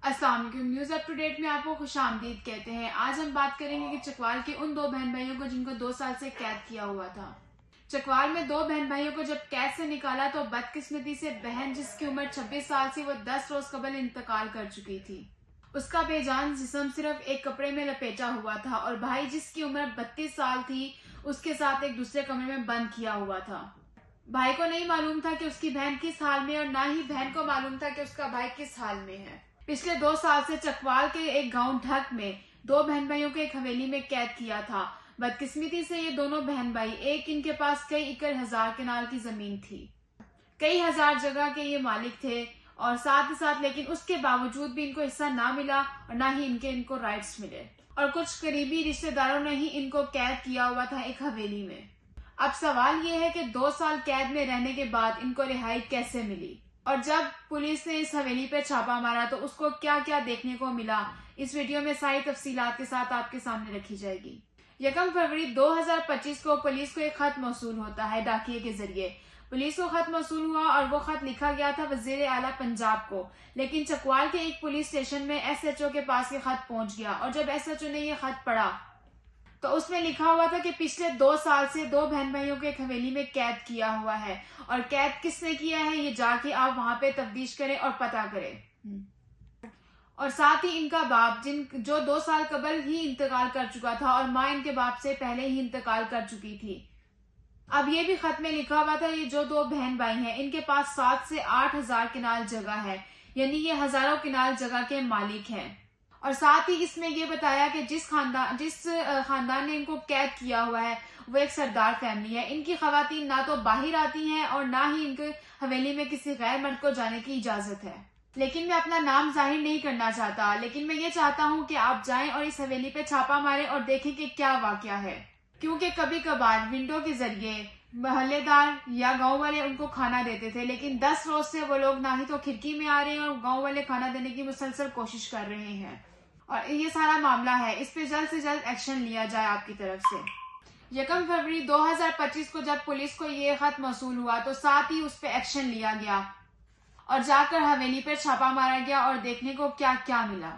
السلام علیکم، news up to date میں آپ کو خوش آمدید کہتے ہیں۔ آج ہم بات کریں گے کہ چکوال کے ان دو بہن بھائیوں کو جن کو 2 سال سے قید کیا ہوا تھا۔ چکوال میں 2 بہن بھائیوں کو جب قید سے نکالا تو بدقسمتی سے بہن جس کی عمر 26 سال سے وہ 10 روز قبل انتقال کر چکی تھی۔ اس کا بے جان جسم صرف ایک کپڑے میں لپیٹا ہوا تھا اور بھائی جس کی عمر 32 سال تھی اس کے ساتھ ایک دوسرے کمرے میں بند کیا ہوا تھا۔ بھائی کو نہیں معلوم تھا کہ اس کی بہن کس حال میں اور نہ ہی بہن کو معلوم تھا کہ اس کا بھائی کس حال میں ہے۔ پچھلے 2 سال سے چکوال کے ایک گاؤں ڈھک میں 2 بہن بھائیوں کو ایک حویلی میں قید کیا تھا۔ بدقسمتی سے یہ دونوں بہن بھائی ایک ان کے پاس کئی ایکڑ ہزار کنال کی زمین تھی، کئی ہزار جگہ کے یہ مالک تھے اور ساتھ ہی ساتھ لیکن اس کے باوجود بھی ان کو حصہ نہ ملا اور نہ ہی ان کو رائٹس ملے اور کچھ قریبی رشتہ داروں نے ہی ان کو قید کیا ہوا تھا ایک حویلی میں۔ اب سوال یہ ہے کہ 2 سال قید میں رہنے کے بعد ان کو رہائی کیسے ملی اور جب پولیس نے اس حویلی پہ چھاپا مارا تو اس کو کیا کیا دیکھنے کو ملا، اس ویڈیو میں ساری تفصیلات کے ساتھ آپ کے سامنے رکھی جائے گی۔ 1 فروری 2025 کو پولیس کو ایک خط موصول ہوتا ہے ڈاکیے کے ذریعے۔ پولیس کو خط موصول ہوا اور وہ خط لکھا گیا تھا وزیر اعلیٰ پنجاب کو، لیکن چکوال کے ایک پولیس اسٹیشن میں ایس ایچ او کے پاس یہ خط پہنچ گیا اور جب ایس ایچ او نے یہ خط پڑھا تو اس میں لکھا ہوا تھا کہ پچھلے 2 سال سے 2 بہن بھائیوں کو ایک حویلی میں قید کیا ہوا ہے اور قید کس نے کیا ہے یہ جا کے آپ وہاں پہ تفتیش کریں اور پتہ کریں۔ اور ساتھ ہی ان کا باپ جو 2 سال قبل ہی انتقال کر چکا تھا اور ماں ان کے باپ سے پہلے ہی انتقال کر چکی تھی۔ اب یہ بھی خط میں لکھا ہوا تھا یہ جو 2 بہن بھائی ہیں ان کے پاس 7 سے 8 ہزار کنال جگہ ہے، یعنی یہ ہزاروں کنال جگہ کے مالک ہیں۔ اور ساتھ ہی اس میں یہ بتایا کہ جس خاندان نے ان کو قید کیا ہوا ہے وہ ایک سردار فیملی ہے۔ ان کی خواتین نہ تو باہر آتی ہیں اور نہ ہی ان کے حویلی میں کسی غیر مرد کو جانے کی اجازت ہے۔ لیکن میں اپنا نام ظاہر نہیں کرنا چاہتا، لیکن میں یہ چاہتا ہوں کہ آپ جائیں اور اس حویلی پہ چھاپا ماریں اور دیکھیں کہ کیا واقعہ ہے، کیونکہ کبھی کبھار ونڈو کے ذریعے محلے دار یا گاؤں والے ان کو کھانا دیتے تھے، لیکن 10 روز سے وہ لوگ نہ ہی تو کھڑکی میں آ رہے ہیں اور گاؤں والے کھانا دینے کی مسلسل کوشش کر رہے ہیں اور یہ سارا معاملہ ہے، اس پہ جلد سے جلد ایکشن لیا جائے آپ کی طرف سے۔ 1 فروری 2025 کو جب پولیس کو یہ خط موصول ہوا تو ساتھ ہی اس پہ ایکشن لیا گیا اور جا کر حویلی پر چھاپا مارا گیا اور دیکھنے کو کیا کیا ملا۔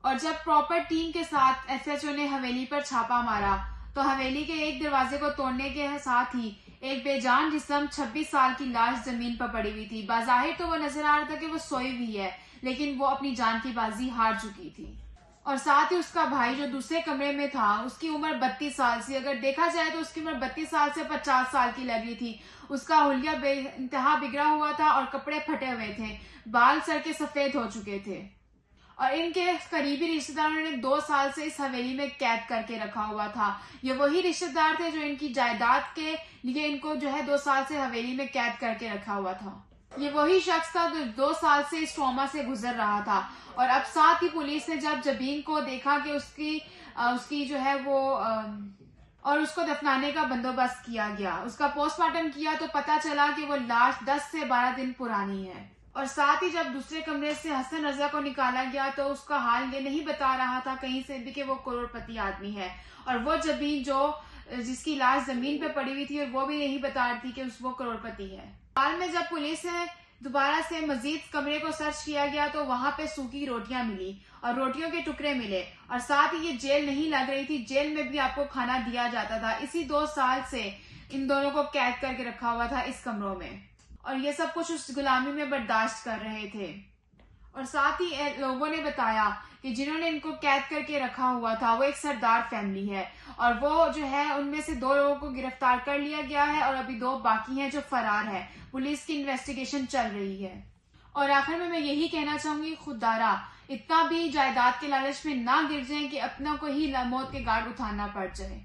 اور جب پراپر ٹیم کے ساتھ ایس ایچ او نے حویلی پر چھاپا مارا تو حویلی کے ایک دروازے کو توڑنے کے ساتھ ہی ایک بے جان جسم 26 سال کی لاش زمین پر پڑی ہوئی تھی۔ بظاہر تو وہ نظر آ رہا تھا کہ وہ سوئی ہوئی ہے، لیکن وہ اپنی جان کی بازی ہار چکی تھی۔ اور ساتھ ہی اس کا بھائی جو دوسرے کمرے میں تھا اس کی عمر 32 سال سے، اگر دیکھا جائے تو اس کی عمر 32 سال سے 50 سال کی لگ رہی تھی۔ اس کا حلیہ بے انتہا بگڑا ہوا تھا اور کپڑے پھٹے ہوئے تھے، بال سر کے سفید ہو چکے تھے اور ان کے قریبی رشتہ داروں نے 2 سال سے اس حویلی میں قید کر کے رکھا ہوا تھا۔ یہ وہی رشتہ دار تھے جو ان کی جائیداد کے لیے ان کو 2 سال سے حویلی میں قید کر کے رکھا ہوا تھا۔ یہ وہی شخص تھا جو 2 سال سے اس ٹراما سے گزر رہا تھا۔ اور اب ساتھ ہی پولیس نے جب جبین کو دیکھا کہ اس کی جو ہے وہ اور اس کو دفنانے کا بندوبست کیا گیا، اس کا پوسٹ مارٹم کیا تو پتا چلا کہ وہ لاش 10 سے 12 دن پرانی ہے۔ اور ساتھ ہی جب دوسرے کمرے سے حسن رضا کو نکالا گیا تو اس کا حال یہ نہیں بتا رہا تھا کہیں سے بھی کہ وہ کروڑ پتی آدمی ہے، اور وہ جبین جس کی لاش زمین پہ پڑی ہوئی تھی اور وہ بھی نہیں بتا رہی تھی کہ وہ کروڑ پتی ہے۔ حال میں جب پولیس نے دوبارہ سے مزید کمرے کو سرچ کیا گیا تو وہاں پہ سوکھی روٹیاں ملی اور روٹیوں کے ٹکڑے ملے، اور ساتھ ہی یہ جیل نہیں لگ رہی تھی، جیل میں بھی آپ کو کھانا دیا جاتا تھا۔ اسی 2 سال سے ان دونوں کو قید کر کے رکھا ہوا تھا اس کمروں میں اور یہ سب کچھ اس غلامی میں برداشت کر رہے تھے۔ اور ساتھ ہی لوگوں نے بتایا کہ جنہوں نے ان کو قید کر کے رکھا ہوا تھا وہ ایک سردار فیملی ہے اور وہ جو ہے ان میں سے 2 لوگوں کو گرفتار کر لیا گیا ہے اور ابھی 2 باقی ہیں جو فرار ہے، پولیس کی انویسٹیگیشن چل رہی ہے۔ اور آخر میں یہی کہنا چاہوں گی، خوددارا اتنا بھی جائیداد کے لالچ میں نہ گر جائیں کہ اپنا کو ہی موت کے گھاٹ اتارنا پڑ جائے۔